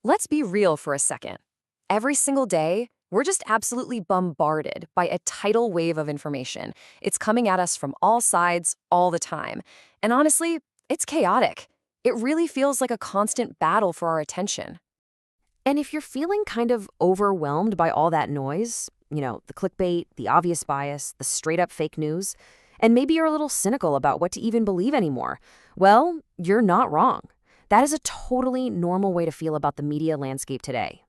Let's be real for a second. Every single day, we're just absolutely bombarded by a tidal wave of information. It's coming at us from all sides, all the time. And honestly, it's chaotic. It really feels like a constant battle for our attention. And if you're feeling kind of overwhelmed by all that noise, the clickbait, the obvious bias, the straight up fake news, and maybe you're a little cynical about what to even believe anymore, well, you're not wrong. That is a totally normal way to feel about the media landscape today.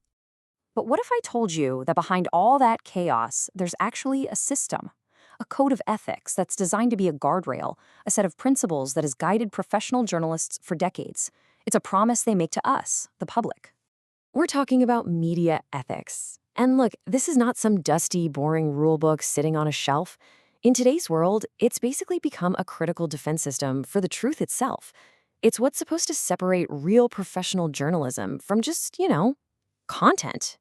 But what if I told you that behind all that chaos, there's actually a system, a code of ethics that's designed to be a guardrail, a set of principles that has guided professional journalists for decades? It's a promise they make to us, the public. We're talking about media ethics. And look, this is not some dusty, boring rule book sitting on a shelf. In today's world, it's basically become a critical defense system for the truth itself. It's what's supposed to separate real professional journalism from just, content.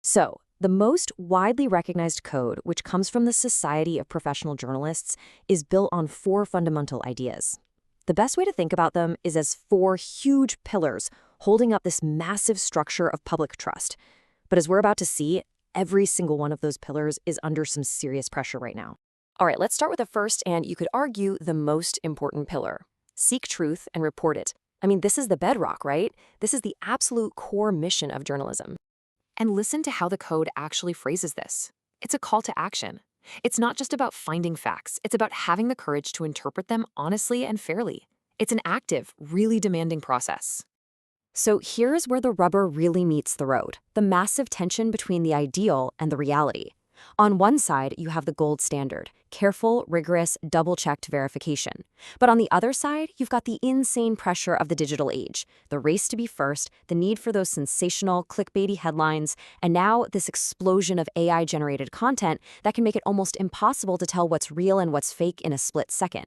So, the most widely recognized code, which comes from the Society of Professional Journalists, is built on four fundamental ideas. The best way to think about them is as four huge pillars holding up this massive structure of public trust. But as we're about to see, every single one of those pillars is under some serious pressure right now. All right, let's start with the first, and you could argue the most important pillar. Seek truth and report it. I mean, this is the bedrock, right? This is the absolute core mission of journalism. And listen to how the code actually phrases this. It's a call to action. It's not just about finding facts. It's about having the courage to interpret them honestly and fairly. It's an active, really demanding process. So here's where the rubber really meets the road, the massive tension between the ideal and the reality. On one side, you have the gold standard, careful, rigorous, double-checked verification. But on the other side, you've got the insane pressure of the digital age, the race to be first, the need for those sensational, clickbaity headlines, and now this explosion of AI-generated content that can make it almost impossible to tell what's real and what's fake in a split second.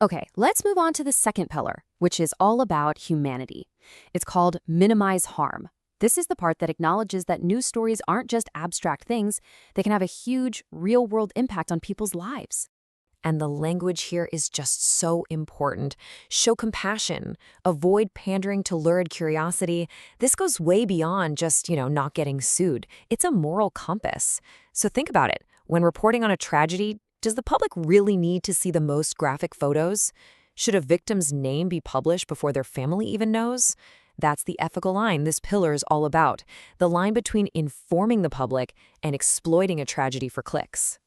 Okay, let's move on to the second pillar, which is all about humanity. It's called minimize harm. This is the part that acknowledges that news stories aren't just abstract things, they can have a huge, real-world impact on people's lives. And the language here is just so important. Show compassion. Avoid pandering to lurid curiosity. This goes way beyond just, not getting sued. It's a moral compass. So think about it. When reporting on a tragedy, does the public really need to see the most graphic photos? Should a victim's name be published before their family even knows? That's the ethical line this pillar is all about, the line between informing the public and exploiting a tragedy for clicks.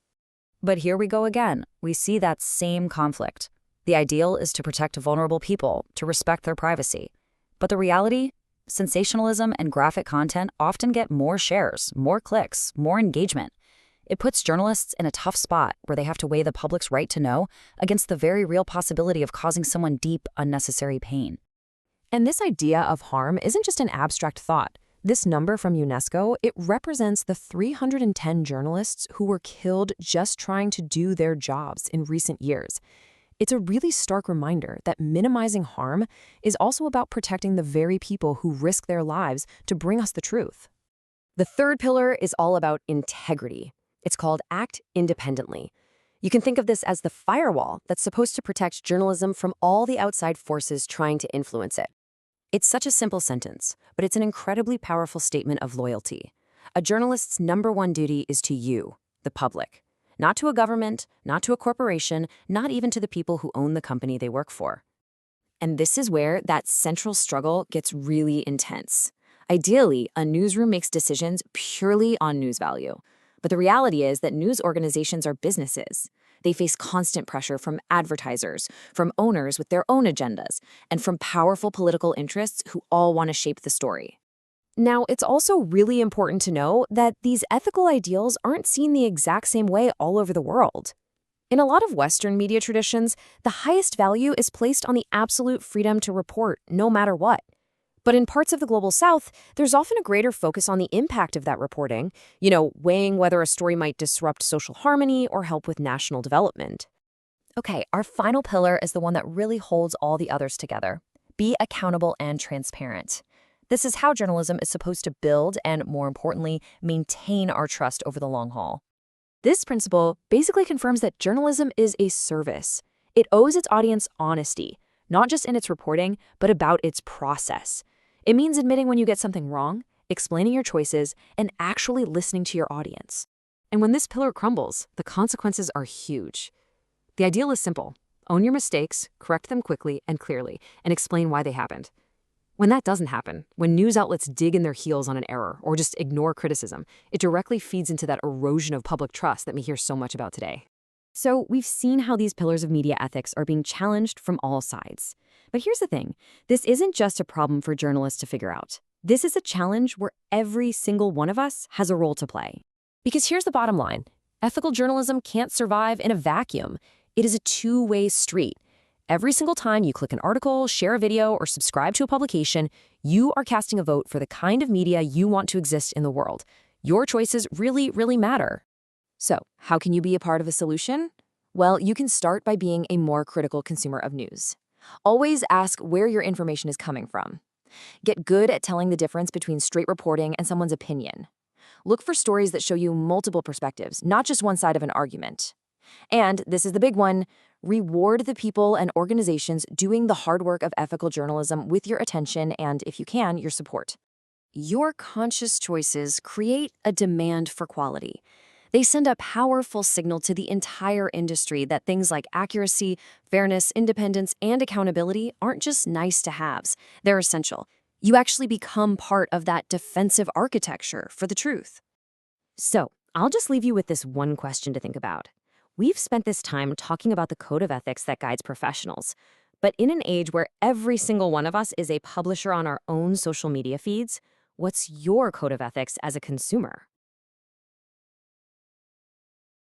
But here we go again. We see that same conflict. The ideal is to protect vulnerable people, to respect their privacy. But the reality? Sensationalism and graphic content often get more shares, more clicks, more engagement. It puts journalists in a tough spot where they have to weigh the public's right to know against the very real possibility of causing someone deep, unnecessary pain. And this idea of harm isn't just an abstract thought. This number from UNESCO, it represents the 310 journalists who were killed just trying to do their jobs in recent years. It's a really stark reminder that minimizing harm is also about protecting the very people who risk their lives to bring us the truth. The third pillar is all about integrity. It's called Act Independently. You can think of this as the firewall that's supposed to protect journalism from all the outside forces trying to influence it. It's such a simple sentence, but it's an incredibly powerful statement of loyalty. A journalist's number one duty is to you, the public. Not to a government, not to a corporation, not even to the people who own the company they work for. And this is where that central struggle gets really intense. Ideally, a newsroom makes decisions purely on news value. But the reality is that news organizations are businesses. They face constant pressure from advertisers, from owners with their own agendas, and from powerful political interests who all want to shape the story. Now, it's also really important to know that these ethical ideals aren't seen the exact same way all over the world. In a lot of Western media traditions, the highest value is placed on the absolute freedom to report, no matter what. But in parts of the Global South, there's often a greater focus on the impact of that reporting, weighing whether a story might disrupt social harmony or help with national development. Okay, our final pillar is the one that really holds all the others together. Be accountable and transparent. This is how journalism is supposed to build and, more importantly, maintain our trust over the long haul. This principle basically confirms that journalism is a service. It owes its audience honesty, not just in its reporting, but about its process. It means admitting when you get something wrong, explaining your choices, and actually listening to your audience. And when this pillar crumbles, the consequences are huge. The ideal is simple. Own your mistakes, correct them quickly and clearly, and explain why they happened. When that doesn't happen, when news outlets dig in their heels on an error or just ignore criticism, it directly feeds into that erosion of public trust that we hear so much about today. So we've seen how these pillars of media ethics are being challenged from all sides. But here's the thing. This isn't just a problem for journalists to figure out. This is a challenge where every single one of us has a role to play. Because here's the bottom line. Ethical journalism can't survive in a vacuum. It is a two-way street. Every single time you click an article, share a video, or subscribe to a publication, you are casting a vote for the kind of media you want to exist in the world. Your choices really, really matter. So, how can you be a part of a solution? Well, you can start by being a more critical consumer of news. Always ask where your information is coming from. Get good at telling the difference between straight reporting and someone's opinion. Look for stories that show you multiple perspectives, not just one side of an argument. And this is the big one, reward the people and organizations doing the hard work of ethical journalism with your attention and, if you can, your support. Your conscious choices create a demand for quality. They send a powerful signal to the entire industry that things like accuracy, fairness, independence, and accountability aren't just nice-to-haves. They're essential. You actually become part of that defensive architecture for the truth. So, I'll just leave you with this one question to think about. We've spent this time talking about the code of ethics that guides professionals. But in an age where every single one of us is a publisher on our own social media feeds, what's your code of ethics as a consumer?